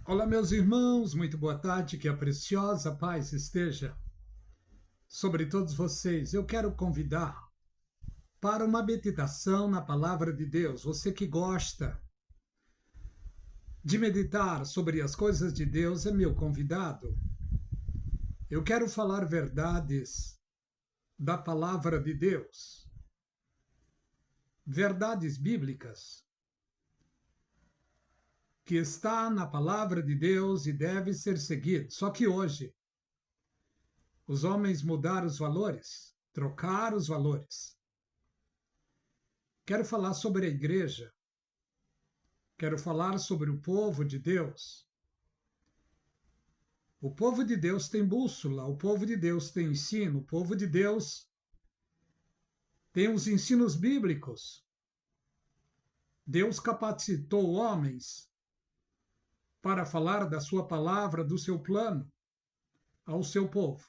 Olá, meus irmãos, muito boa tarde, que a preciosa paz esteja sobre todos vocês. Eu quero convidar para uma meditação na palavra de Deus. Você que gosta de meditar sobre as coisas de Deus é meu convidado. Eu quero falar verdades da palavra de Deus, verdades bíblicas que está na palavra de Deus e deve ser seguido. Só que hoje os homens mudaram os valores, trocaram os valores. Quero falar sobre a igreja. Quero falar sobre o povo de Deus. O povo de Deus tem bússola, o povo de Deus tem ensino, o povo de Deus tem os ensinos bíblicos. Deus capacitou homens para falar da sua palavra, do seu plano ao seu povo.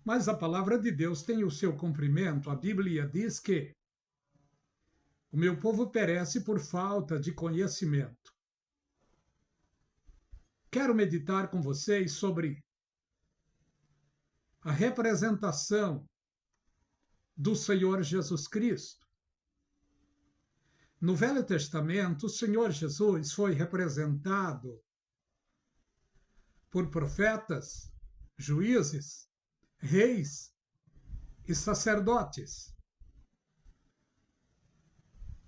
Mas a palavra de Deus tem o seu cumprimento. A Bíblia diz que o meu povo perece por falta de conhecimento. Quero meditar com vocês sobre a representação do Senhor Jesus Cristo. No Velho Testamento, o Senhor Jesus foi representado por profetas, juízes, reis e sacerdotes.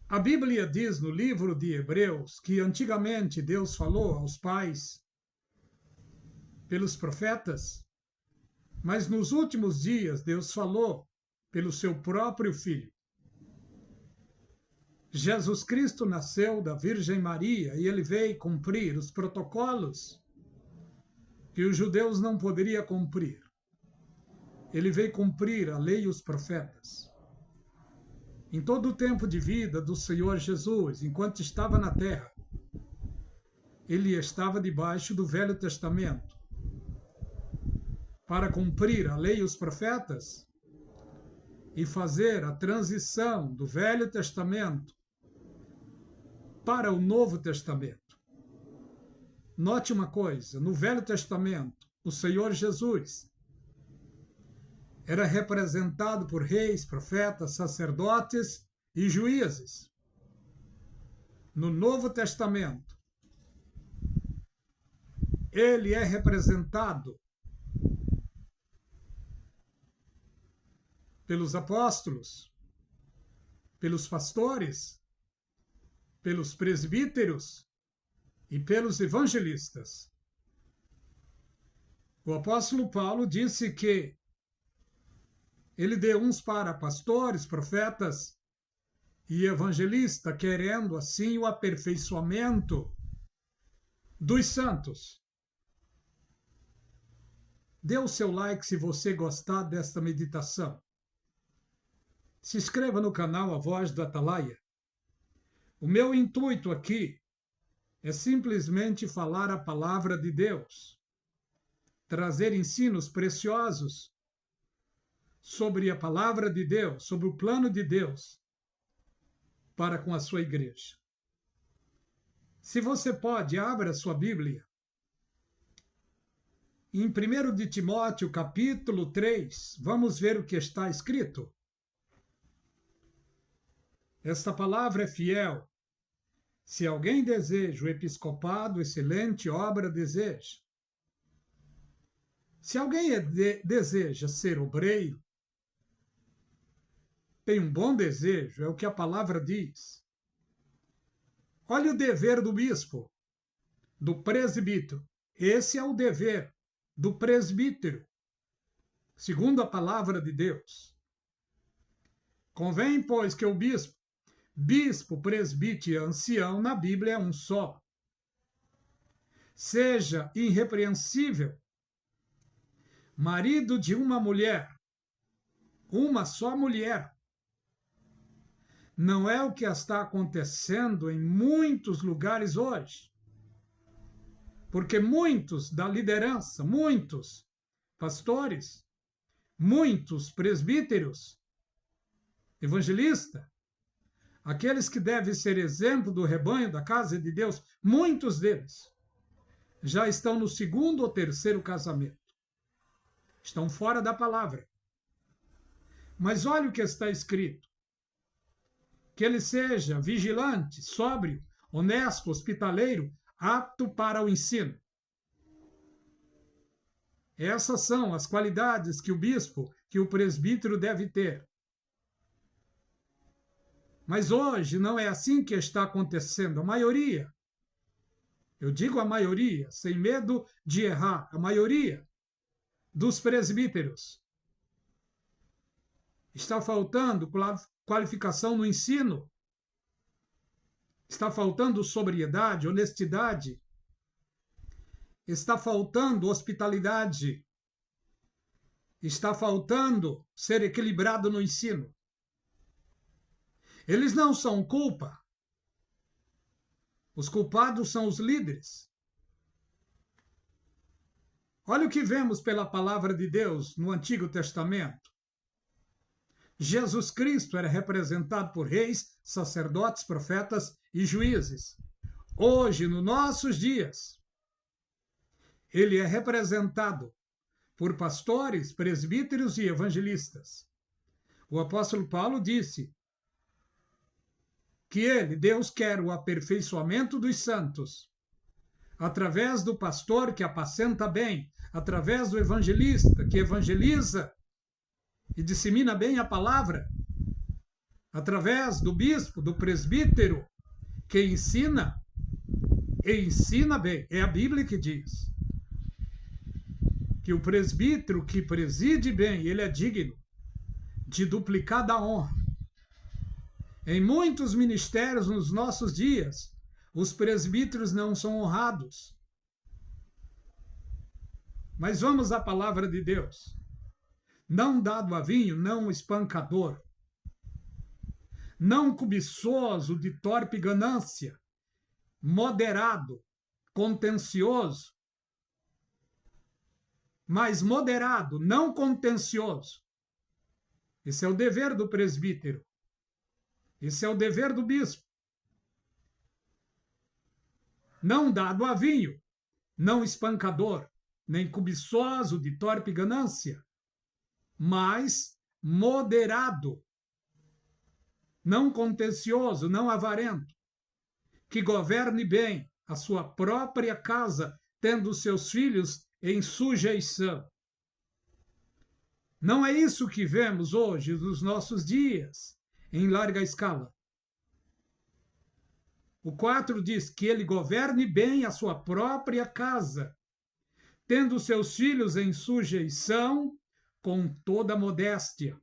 A Bíblia diz no livro de Hebreus que antigamente Deus falou aos pais pelos profetas, mas nos últimos dias Deus falou pelo seu próprio Filho. Jesus Cristo nasceu da Virgem Maria e ele veio cumprir os protocolos que os judeus não poderiam cumprir. Ele veio cumprir a lei e os profetas. Em todo o tempo de vida do Senhor Jesus, enquanto estava na terra, ele estava debaixo do Velho Testamento. Para cumprir a lei e os profetas e fazer a transição do Velho Testamento para o Novo Testamento. Note uma coisa, no Velho Testamento, o Senhor Jesus era representado por reis, profetas, sacerdotes e juízes. No Novo Testamento, ele é representado pelos apóstolos, pelos pastores, pelos presbíteros e pelos evangelistas. O apóstolo Paulo disse que ele deu uns para pastores, profetas e evangelistas, querendo assim o aperfeiçoamento dos santos. Dê o seu like se você gostar desta meditação. Se inscreva no canal A Voz do Atalaia. O meu intuito aqui é simplesmente falar a palavra de Deus, trazer ensinos preciosos sobre a palavra de Deus, sobre o plano de Deus para com a sua igreja. Se você pode, abra a sua Bíblia. Em 1 de Timóteo, capítulo 3, vamos ver o que está escrito. Esta palavra é fiel. Se alguém deseja o episcopado, excelente obra deseja. Se alguém deseja ser obreiro, tem um bom desejo, é o que a palavra diz. Olha o dever do bispo, do presbítero. Esse é o dever do presbítero, segundo a palavra de Deus. Convém, pois, que o bispo, presbítero e ancião, na Bíblia é um só, seja irrepreensível, marido de uma mulher, uma só mulher. Não é o que está acontecendo em muitos lugares hoje. Porque muitos da liderança, muitos pastores, muitos presbíteros, evangelistas, aqueles que devem ser exemplo do rebanho da casa de Deus, muitos deles já estão no segundo ou terceiro casamento. Estão fora da palavra. Mas olha o que está escrito. Que ele seja vigilante, sóbrio, honesto, hospitaleiro, apto para o ensino. Essas são as qualidades que o bispo, que o presbítero deve ter. Mas hoje não é assim que está acontecendo. A maioria, eu digo a maioria, sem medo de errar, a maioria dos presbíteros está faltando qualificação no ensino, está faltando sobriedade, honestidade, está faltando hospitalidade, está faltando ser equilibrado no ensino. Eles não são culpa. Os culpados são os líderes. Olha o que vemos pela palavra de Deus no Antigo Testamento. Jesus Cristo era representado por reis, sacerdotes, profetas e juízes. Hoje, nos nossos dias, ele é representado por pastores, presbíteros e evangelistas. O apóstolo Paulo disse que ele, Deus, quer o aperfeiçoamento dos santos, através do pastor que apacenta bem, através do evangelista que evangeliza e dissemina bem a palavra, através do bispo, do presbítero que ensina e ensina bem. É a Bíblia que diz que o presbítero que preside bem, ele é digno de duplicada honra. Em muitos ministérios nos nossos dias, os presbíteros não são honrados. Mas vamos à palavra de Deus. Não dado a vinho, não espancador. Não cobiçoso de torpe ganância. Moderado, contencioso. Mas moderado, não contencioso. Esse é o dever do presbítero. Esse é o dever do bispo. Não dado a vinho, não espancador, nem cobiçoso de torpe ganância, mas moderado, não contencioso, não avarento, que governe bem a sua própria casa, tendo seus filhos em sujeição. Não é isso que vemos hoje nos nossos dias, em larga escala. O 4 diz que ele governe bem a sua própria casa, tendo seus filhos em sujeição com toda modéstia.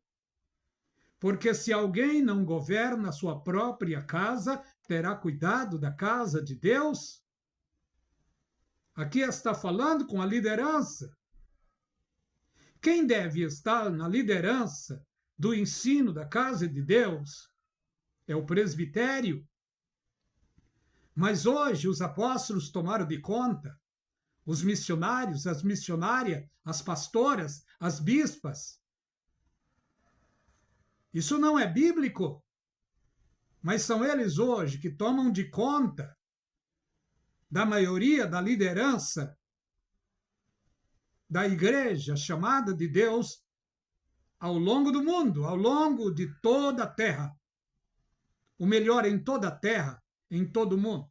Porque se alguém não governa a sua própria casa, terá cuidado da casa de Deus? Aqui está falando com a liderança. Quem deve estar na liderança do ensino da casa de Deus é o presbitério. Mas hoje os apóstolos tomaram de conta, os missionários, as missionárias, as pastoras, as bispas. Isso não é bíblico, mas são eles hoje que tomam de conta da maioria da liderança da igreja chamada de Deus ao longo do mundo, ao longo de toda a terra. O melhor em toda a terra, em todo o mundo.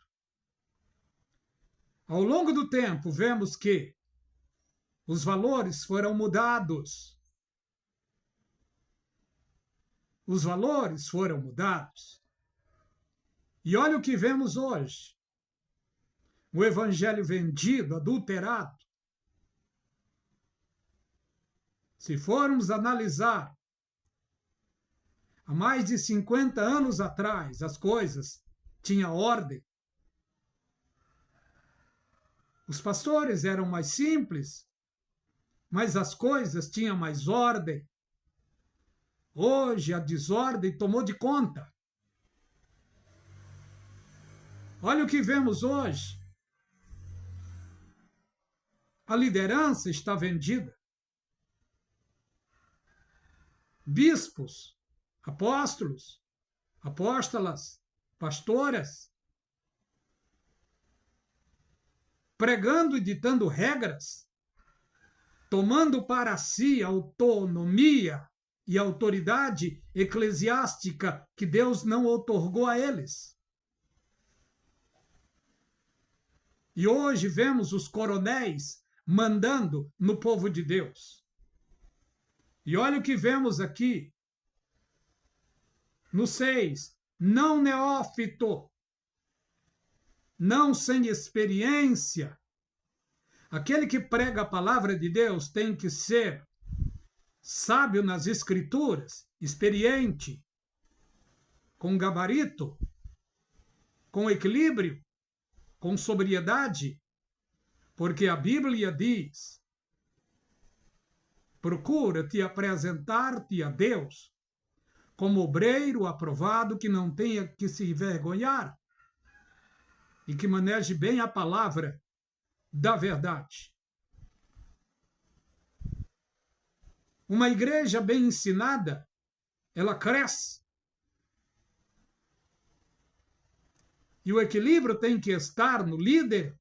Ao longo do tempo, vemos que os valores foram mudados. Os valores foram mudados. E olha o que vemos hoje. O evangelho vendido, adulterado. Se formos analisar, há mais de 50 anos atrás, as coisas tinham ordem. Os pastores eram mais simples, mas as coisas tinham mais ordem. Hoje a desordem tomou de conta. Olha o que vemos hoje. A liderança está vendida. Bispos, apóstolos, apóstolas, pastoras, pregando e ditando regras, tomando para si autonomia e autoridade eclesiástica que Deus não outorgou a eles. E hoje vemos os coronéis mandando no povo de Deus. E olha o que vemos aqui no 6. Não neófito, não sem experiência. Aquele que prega a palavra de Deus tem que ser sábio nas escrituras, experiente, com gabarito, com equilíbrio, com sobriedade, porque a Bíblia diz: procura te apresentar-te a Deus como obreiro aprovado, que não tenha que se envergonhar e que maneje bem a palavra da verdade. Uma igreja bem ensinada, ela cresce. E o equilíbrio tem que estar no líder,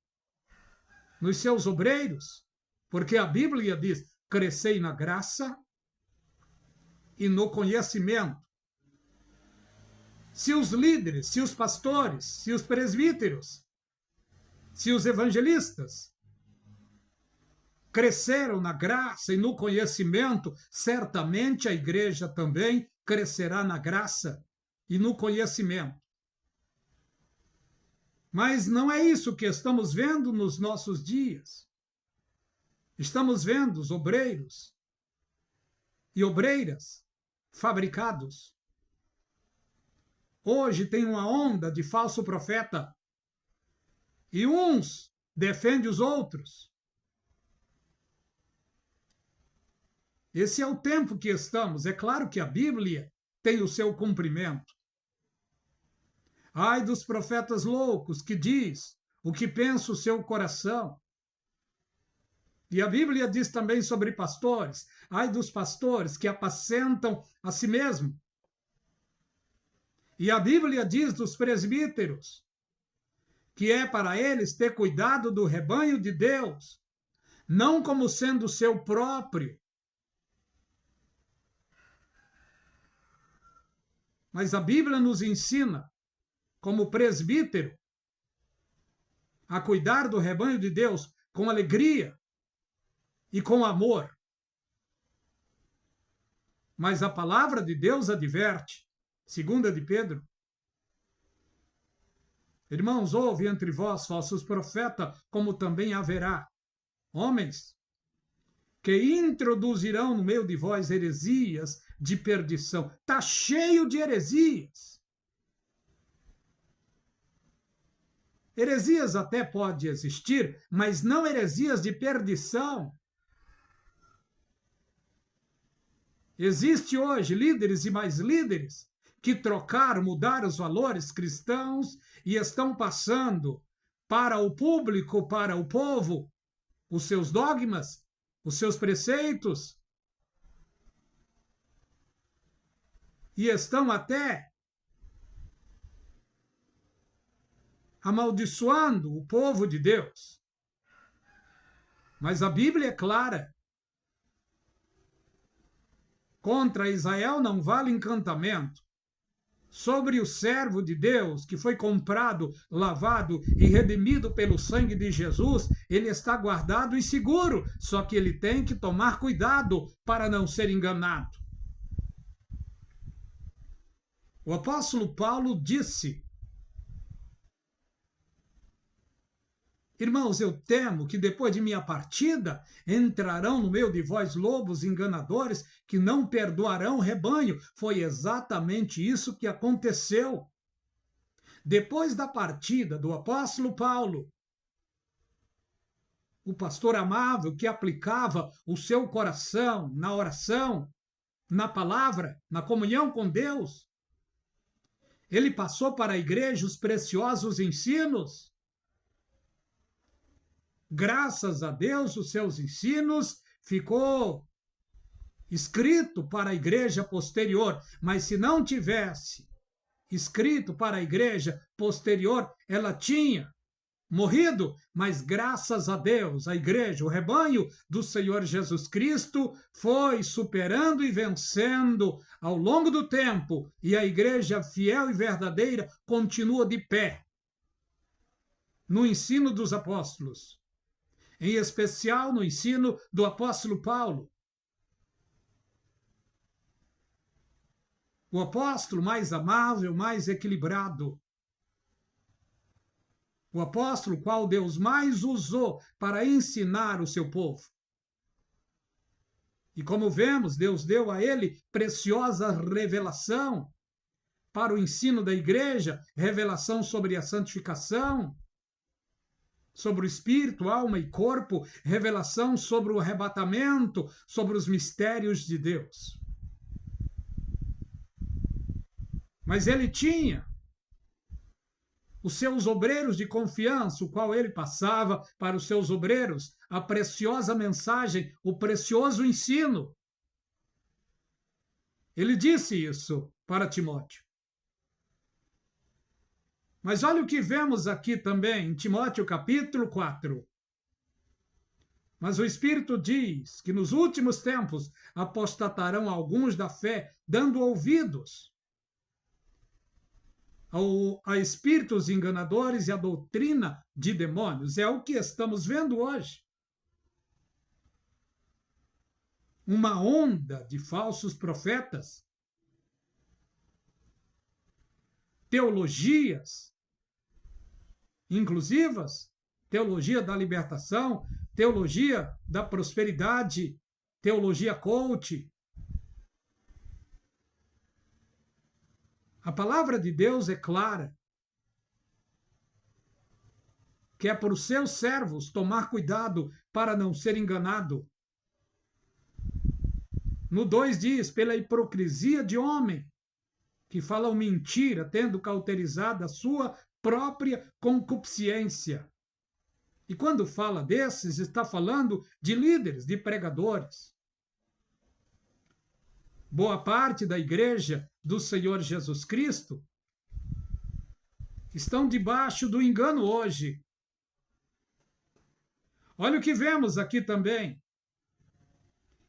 nos seus obreiros, porque a Bíblia diz: crescei na graça e no conhecimento. Se os líderes, se os pastores, se os presbíteros, se os evangelistas cresceram na graça e no conhecimento, certamente a igreja também crescerá na graça e no conhecimento. Mas não é isso que estamos vendo nos nossos dias. Estamos vendo os obreiros e obreiras fabricados. Hoje tem uma onda de falso profeta e uns defendem os outros. Esse é o tempo que estamos. É claro que a Bíblia tem o seu cumprimento. Ai dos profetas loucos, que diz o que pensa o seu coração. E a Bíblia diz também sobre pastores. Ai dos pastores que apacentam a si mesmos. E a Bíblia diz dos presbíteros que é para eles ter cuidado do rebanho de Deus, não como sendo seu próprio. Mas a Bíblia nos ensina, como presbítero, a cuidar do rebanho de Deus com alegria e com amor. Mas a palavra de Deus adverte, 2 de Pedro: irmãos, houve entre vós falsos profetas, como também haverá homens que introduzirão no meio de vós heresias de perdição. Está cheio de heresias. Heresias até pode existir, mas não heresias de perdição. Existe hoje líderes e mais líderes que trocaram, mudaram os valores cristãos e estão passando para o público, para o povo, os seus dogmas, os seus preceitos. E estão até amaldiçoando o povo de Deus. Mas a Bíblia é clara. Contra Israel não vale encantamento. Sobre o servo de Deus, que foi comprado, lavado e redimido pelo sangue de Jesus, ele está guardado e seguro, só que ele tem que tomar cuidado para não ser enganado. O apóstolo Paulo disse: irmãos, eu temo que depois de minha partida entrarão no meio de vós lobos enganadores que não perdoarão o rebanho. Foi exatamente isso que aconteceu. Depois da partida do apóstolo Paulo, o pastor amável que aplicava o seu coração na oração, na palavra, na comunhão com Deus, ele passou para a igreja os preciosos ensinos. Graças a Deus, os seus ensinos ficou escrito para a igreja posterior, mas se não tivesse escrito para a igreja posterior, ela tinha morrido, mas graças a Deus, a igreja, o rebanho do Senhor Jesus Cristo foi superando e vencendo ao longo do tempo, e a igreja fiel e verdadeira continua de pé no ensino dos apóstolos, em especial no ensino do apóstolo Paulo. O apóstolo mais amável, mais equilibrado. O apóstolo qual Deus mais usou para ensinar o seu povo. E como vemos, Deus deu a ele preciosa revelação para o ensino da igreja, revelação sobre a santificação, sobre o espírito, alma e corpo, revelação sobre o arrebatamento, sobre os mistérios de Deus. Mas ele tinha os seus obreiros de confiança, o qual ele passava para os seus obreiros a preciosa mensagem, o precioso ensino. Ele disse isso para Timóteo. Mas olha o que vemos aqui também em Timóteo capítulo 4. Mas o Espírito diz que nos últimos tempos apostatarão alguns da fé, dando ouvidos a espíritos enganadores e a doutrina de demônios. É o que estamos vendo hoje. Uma onda de falsos profetas, teologias inclusivas, teologia da libertação, teologia da prosperidade, teologia coach. A palavra de Deus é clara, que é para os seus servos tomar cuidado para não ser enganado. No 2 diz, pela hipocrisia de homem, que falam mentira, tendo cauterizado a sua própria concupiscência. E quando fala desses, está falando de líderes, de pregadores. Boa parte da igreja do Senhor Jesus Cristo estão debaixo do engano hoje. Olha o que vemos aqui também,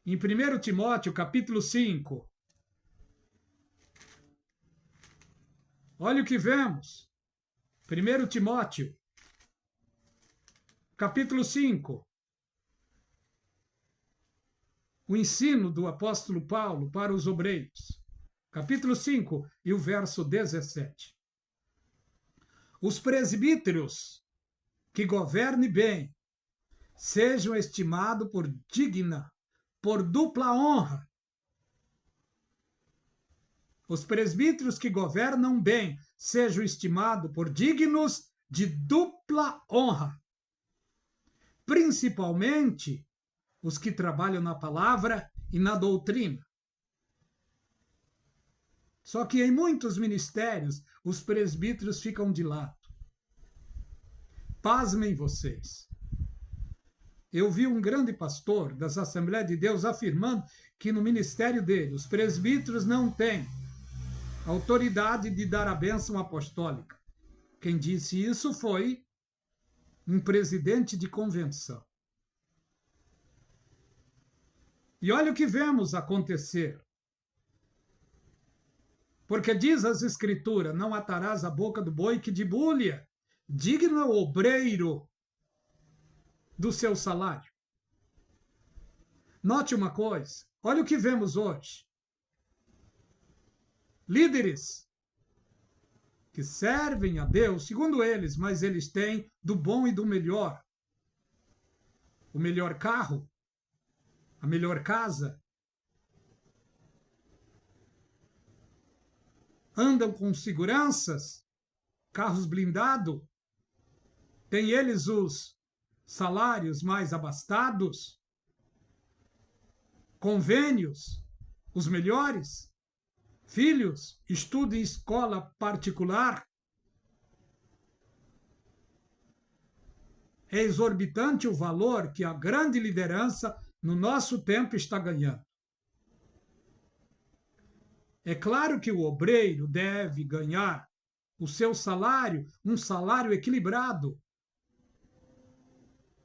em 1 Timóteo, capítulo 5. Olha o que vemos. 1 Timóteo, capítulo 5. O ensino do apóstolo Paulo para os obreiros. Capítulo 5 e o verso 17. Os presbíteros que governem bem sejam estimados por digna, por dupla honra. Os presbíteros que governam bem sejam estimados por dignos de dupla honra, principalmente os que trabalham na palavra e na doutrina. Só que em muitos ministérios, os presbíteros ficam de lado. Pasmem vocês. Eu vi um grande pastor das Assembleias de Deus afirmando que no ministério dele, os presbíteros não têm autoridade de dar a bênção apostólica. Quem disse isso foi um presidente de convenção. E olha o que vemos acontecer. Porque diz as Escrituras, não atarás a boca do boi que debulha, digno é o obreiro do seu salário. Note uma coisa, olha o que vemos hoje. Líderes que servem a Deus, segundo eles, mas eles têm do bom e do melhor. O melhor carro, a melhor casa. Andam com seguranças, carros blindados. Tem eles os salários mais abastados, convênios, os melhores. Filhos, estudem em escola particular. É exorbitante o valor que a grande liderança no nosso tempo está ganhando. É claro que o obreiro deve ganhar o seu salário, um salário equilibrado.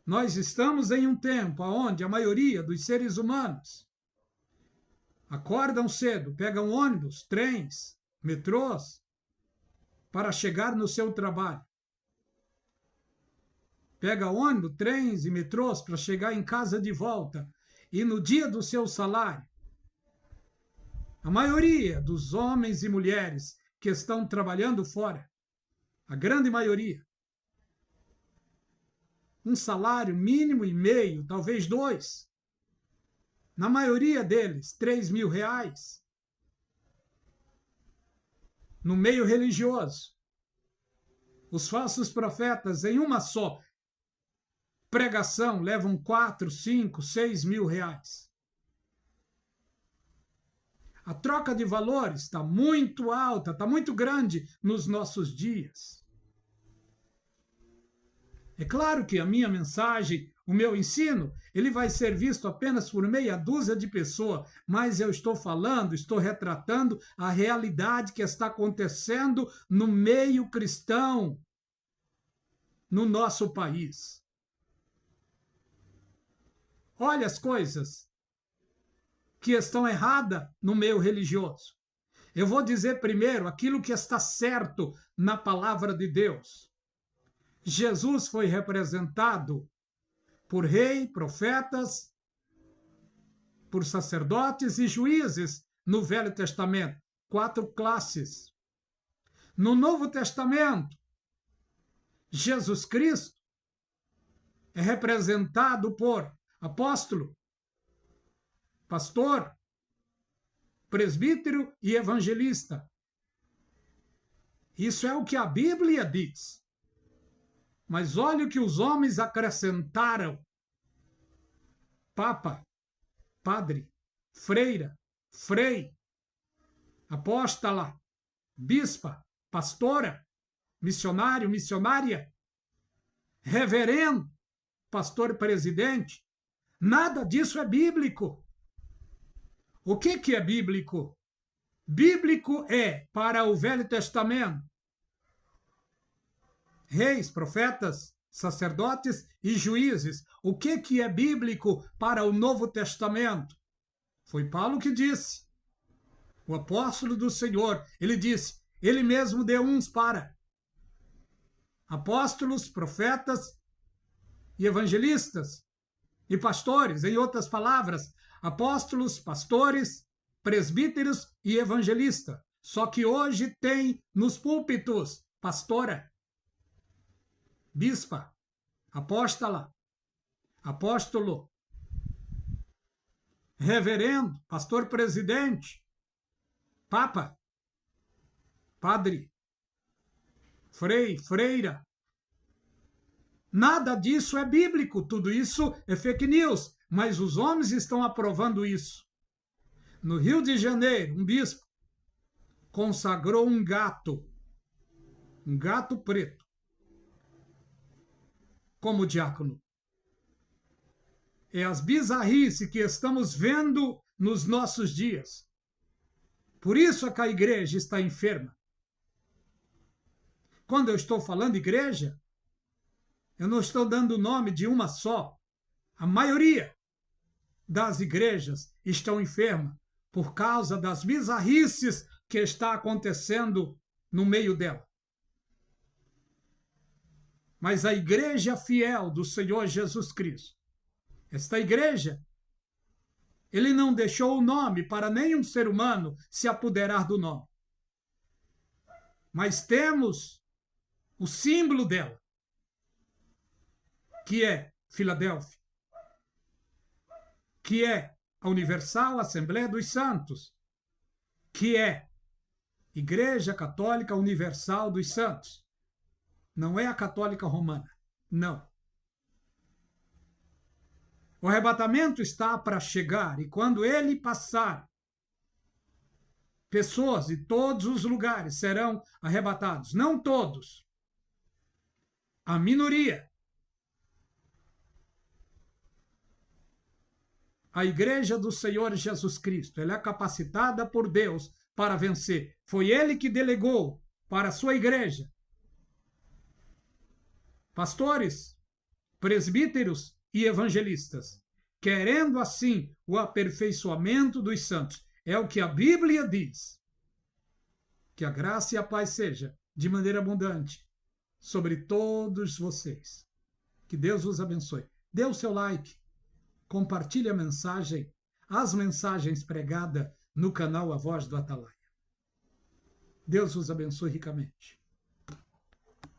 Nós estamos em um tempo onde a maioria dos seres humanos acordam cedo, pegam ônibus, trens, metrôs para chegar no seu trabalho. Pega ônibus, trens e metrôs para chegar em casa de volta. E no dia do seu salário, a maioria dos homens e mulheres que estão trabalhando fora, a grande maioria, um salário mínimo e meio, talvez 2. Na maioria deles, 3.000 reais. No meio religioso, os falsos profetas, em uma só pregação, levam 4, 5, 6 mil reais. A troca de valores está muito alta, está muito grande nos nossos dias. É claro que a minha mensagem, o meu ensino, ele vai ser visto apenas por meia dúzia de pessoas, mas eu estou falando, estou retratando a realidade que está acontecendo no meio cristão, no nosso país. Olha as coisas que estão erradas no meio religioso. Eu vou dizer primeiro aquilo que está certo na palavra de Deus. Jesus foi representado por rei, profetas, por sacerdotes e juízes no Velho Testamento. 4 classes. No Novo Testamento, Jesus Cristo é representado por apóstolo, pastor, presbítero e evangelista. Isso é o que a Bíblia diz. Mas olha o que os homens acrescentaram: papa, padre, freira, frei, apóstola, bispa, pastora, missionário, missionária, reverendo, pastor presidente. Nada disso é bíblico. O que é bíblico? Bíblico é, para o Velho Testamento, reis, profetas, sacerdotes e juízes. O que é bíblico para o Novo Testamento? Foi Paulo que disse. O apóstolo do Senhor, ele disse, ele mesmo deu uns para apóstolos, profetas e evangelistas e pastores. Em outras palavras, apóstolos, pastores, presbíteros e evangelistas. Só que hoje tem nos púlpitos pastora, bispa, apóstola, apóstolo, reverendo, pastor presidente, papa, padre, frei, freira. Nada disso é bíblico, tudo isso é fake news, mas os homens estão aprovando isso. No Rio de Janeiro, um bispo consagrou um gato preto, como diácono. É as bizarrices que estamos vendo nos nossos dias. Por isso é que a igreja está enferma. Quando eu estou falando igreja, eu não estou dando o nome de uma só. A maioria das igrejas estão enfermas por causa das bizarrices que está acontecendo no meio dela. Mas a igreja fiel do Senhor Jesus Cristo, esta igreja, ele não deixou o nome para nenhum ser humano se apoderar do nome. Mas temos o símbolo dela, que é Filadélfia, que é a Universal Assembleia dos Santos, que é Igreja Católica Universal dos Santos. Não é a Católica Romana, não. O arrebatamento está para chegar e quando ele passar, pessoas de todos os lugares serão arrebatados. Não todos. A minoria. A igreja do Senhor Jesus Cristo, ela é capacitada por Deus para vencer. Foi ele que delegou para a sua igreja pastores, presbíteros e evangelistas, querendo assim o aperfeiçoamento dos santos. É o que a Bíblia diz. Que a graça e a paz seja de maneira abundante sobre todos vocês. Que Deus os abençoe. Dê o seu like, compartilhe a mensagem, as mensagens pregadas no canal A Voz do Atalaia. Deus os abençoe ricamente.